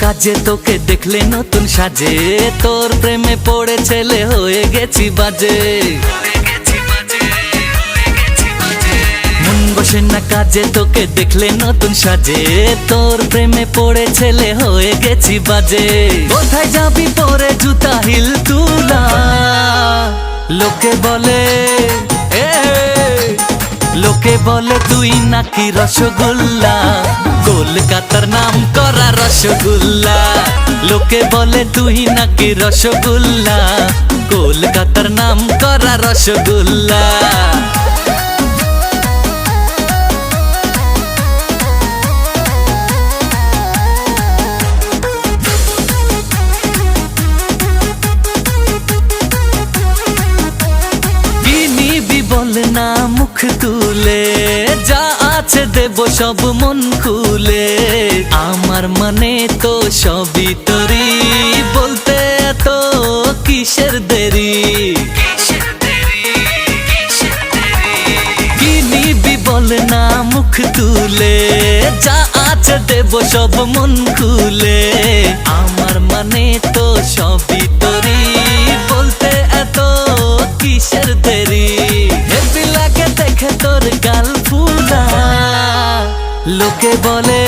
কাজে তোকে দেখলে নতুন সাজে, তোর প্রেমে পড়ে ছেলে হয়ে গেছি বাজে। মন বসে না কাজে তোকে দেখলে নতুন সাজে, তোর প্রেমে পড়ে ছেলে হয়ে গেছি বাজে। কোথায় যাবি পরে জুতা হিল তুলা, লোকে বলে লোকে বলে তুই নাকি রসগোল্লা, কলকাতার নাম করা রসগোল্লা। লোকে বলে তুই নাকি রসগোল্লা, কলকাতার নাম করা রসগোল্লা। বলে না মুখ তুলে, যা আছে দেব সব মন খুলে। আমার মানে তো সবই তোরি, বলতে তো কিসের দেরি। কি নিবি বলে না মুখ তুলে, যা আছে দেব সব মন খুলে। আমার মানে তো সবই তোরি, বলতে এত কিসের দেরি। দেখে তোর গাল ফুলা, লোকে বলে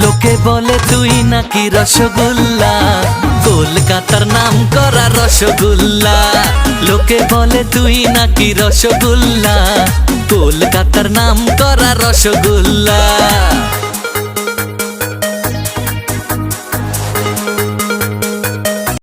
লোকে বলে তুই নাকি রসগোল্লা, কলকাতার নাম করা রসগোল্লা। লোকে বলে তুই নাকি রসগোল্লা, কলকাতার নাম করা রসগোল্লা।